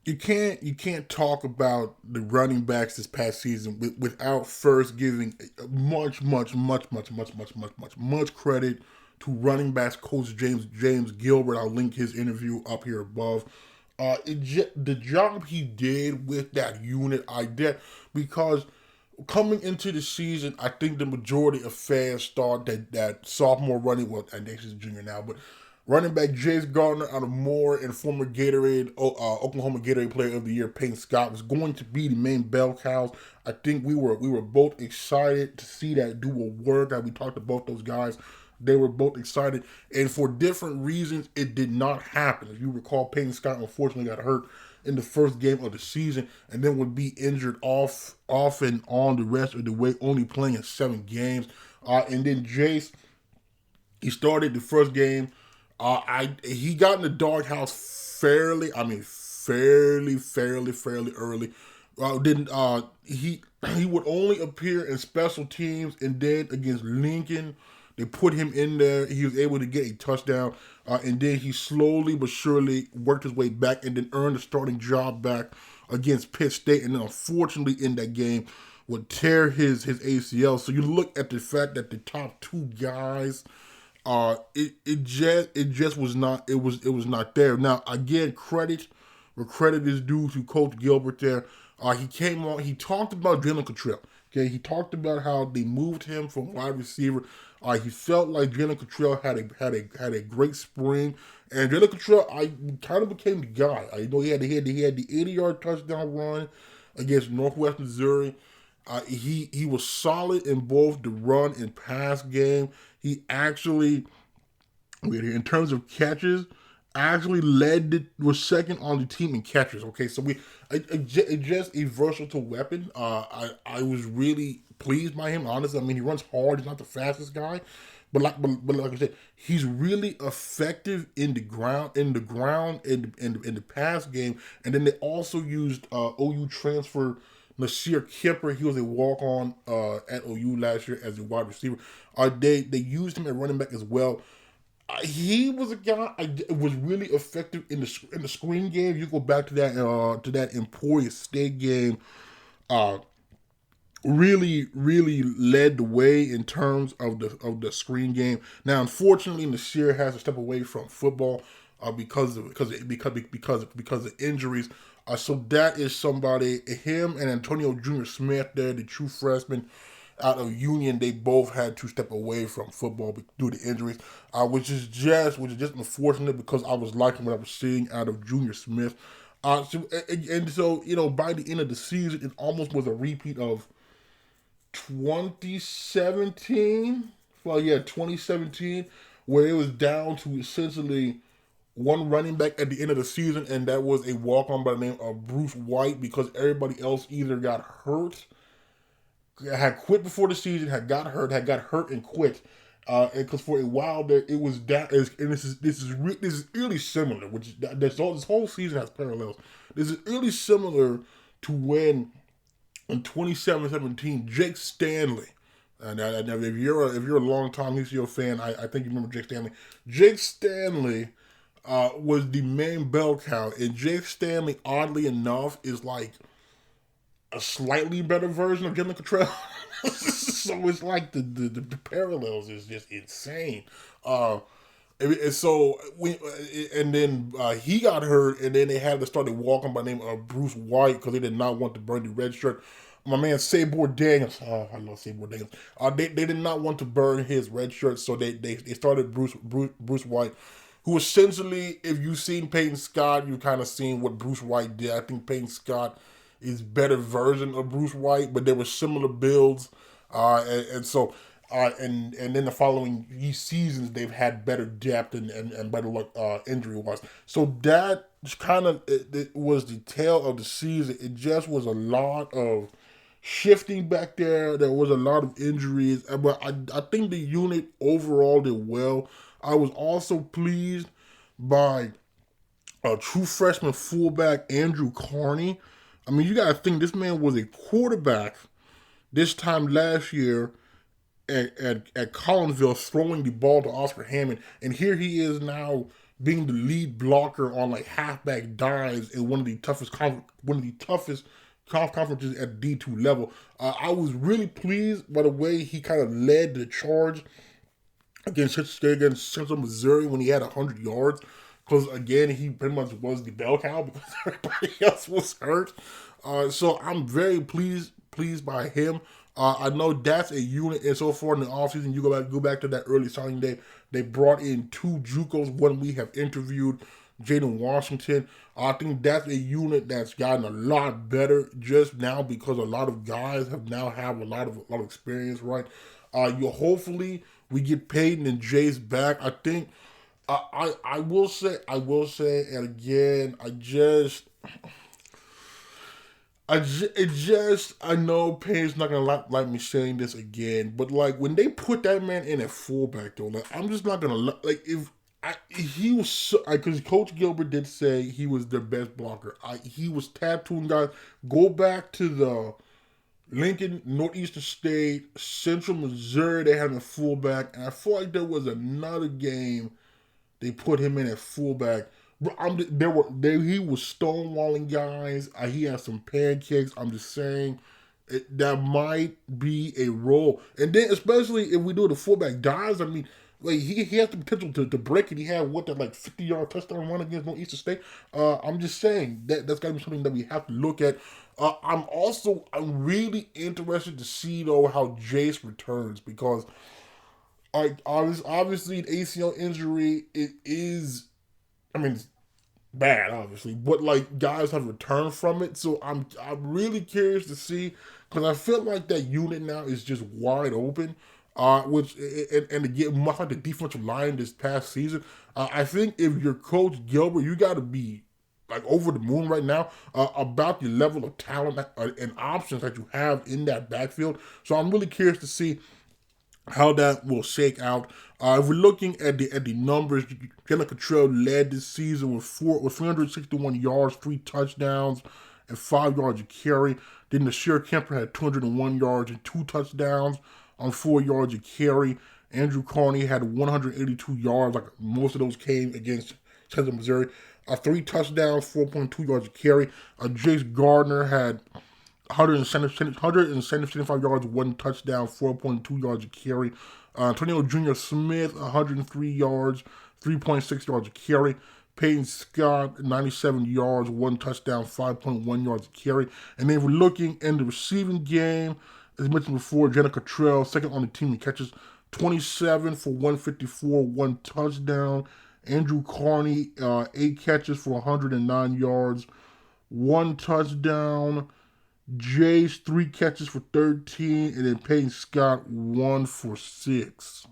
you can't talk about the running backs this past season without first giving much credit to running backs coach James Gilbert. I'll link his interview up here above. The job he did with that unit, I did, because coming into the season, I think the majority of fans thought that sophomore running, well, I think he's a junior now, but running back Jace Gardner out of Moore and former Oklahoma Gatorade Player of the Year Peyton Scott was going to be the main bell cows. I think we were both excited to see that duo work. We talked to both those guys. They were both excited, and for different reasons, it did not happen. If you recall, Peyton Scott unfortunately got hurt in the first game of the season, and then would be injured off and on the rest of the way, only playing in 7 games. And then Jace, he started the first game. He got in the doghouse fairly early. Then he would only appear in special teams, and then against Lincoln, they put him in there. He was able to get a touchdown, and then he slowly but surely worked his way back, and then earned a starting job back against Pitt State. And then unfortunately, in that game, would tear his ACL. So you look at the fact that the top two guys, it just was not there. Now again, credit where credit is due to Coach Gilbert there. He came on. He talked about Jalen Cottrell. Okay, he talked about how they moved him from wide receiver. He felt like Jalen Cottrell had a great spring, and Jalen Cottrell, I kind of became the guy. I know he had the 80-yard touchdown run against Northwest Missouri. He was solid in both the run and pass game. He actually, in terms of catches, actually was second on the team in catches. Okay, so just a versatile weapon. I was really pleased by him. Honestly, I mean, he runs hard. He's not the fastest guy, but like I said, he's really effective in the pass game. And then they also used OU transfer Nasir Kipper. He was a walk on at OU last year as a wide receiver. They used him at running back as well. He was a guy was really effective in the screen game. You go back to that Emporia State game. Uh, really led the way in terms of the screen game. Now, unfortunately, Nasir has to step away from football because of injuries. So that is somebody, him and Antonio Junior Smith, there, the true freshman out of Union, they both had to step away from football due to injuries, which is just unfortunate because I was liking what I was seeing out of Junior Smith. So by the end of the season, it almost was a repeat of 2017. Well, yeah, 2017, where it was down to essentially one running back at the end of the season, and that was a walk on by the name of Bruce White, because everybody else either got hurt, had quit before the season, had got hurt and quit. Because for a while there, it was that, and this is really similar. This whole season has parallels. This is really similar to when in 2017, Jake Stanley. And if you're a long time UCO fan, I think you remember Jake Stanley. Jake Stanley was the main bell cow, and Jake Stanley, oddly enough, is like a slightly better version of Jalen Cottrell. So it's like the parallels is just insane. And so then he got hurt, and then they had to start a walk-on by the name of Bruce White because they did not want to burn the red shirt. My man Sabor Daniels, I love Sabor Daniels. They did not want to burn his red shirt, so they started Bruce White, who essentially, if you've seen Peyton Scott, you've kind of seen what Bruce White did. I think Peyton Scott is better version of Bruce White, but they were similar builds, and then the following seasons they've had better depth and better luck injury wise. So that kind of it was the tail of the season. It just was a lot of shifting back there. There was a lot of injuries, but I think the unit overall did well. I was also pleased by a true freshman fullback Andrew Carney. I mean, you got to think this man was a quarterback this time last year at Collinsville, throwing the ball to Oscar Hammond, and here he is now being the lead blocker on like halfback dives in one of the toughest conferences at D2 level. I was really pleased by the way he kind of led the charge against Central Missouri when he had 100 yards. Because again, he pretty much was the bell cow because everybody else was hurt. So I'm very pleased by him. I know that's a unit, and so far in the offseason, you go back to that early signing day. They brought in 2 JUCOs. One we have interviewed, Jaden Washington. I think that's a unit that's gotten a lot better just now because a lot of guys have a lot of experience, right? You hopefully we get Peyton and Jace back. I think I will say, and again, I know Payne's not gonna like me saying this again, but like when they put that man in at fullback though, like I'm just not gonna like if he was so, because Coach Gilbert did say he was their best blocker. He was tattooing guys. Go back to the Lincoln, Northeastern State, Central Missouri. They had him at fullback, and I feel like there was another game they put him in at fullback. He was stonewalling guys. He had some pancakes. I'm just saying that might be a role. And then especially if we do the fullback dives, I mean, like he has the potential to break it. He had that like 50-yard touchdown run against Northeastern State. I'm just saying that's gotta be something that we have to look at. I'm really interested to see though how Jace returns because obviously an ACL injury, it's bad, obviously, but like guys have returned from it, so I'm really curious to see because I feel like that unit now is just wide open, which and to get much like the defensive line this past season. I think if you're Coach Gilbert, you got to be like over the moon right now about the level of talent and options that you have in that backfield. So I'm really curious to see how that will shake out. If we're looking at the numbers, Jalen Cottrell led this season with 361 yards, 3 touchdowns, and 5 yards a carry. Then Nasir Kemper had 201 yards and 2 touchdowns on 4 yards a carry. Andrew Carney had 182 yards, like most of those came against Central Missouri. 3 touchdowns, 4.2 yards a carry. Jace Gardner had 175 yards, 1 touchdown, 4.2 yards a carry. Antonio Jr. Smith, 103 yards, 3.6 yards a carry. Peyton Scott, 97 yards, 1 touchdown, 5.1 yards a carry. And then if we're looking in the receiving game, as mentioned before, Jenna Cottrell, second on the team in catches, 27 for 154, 1 touchdown. Andrew Carney, 8 catches for 109 yards, 1 touchdown. Jace, 3 catches for 13, and then Peyton Scott, 1 for 6.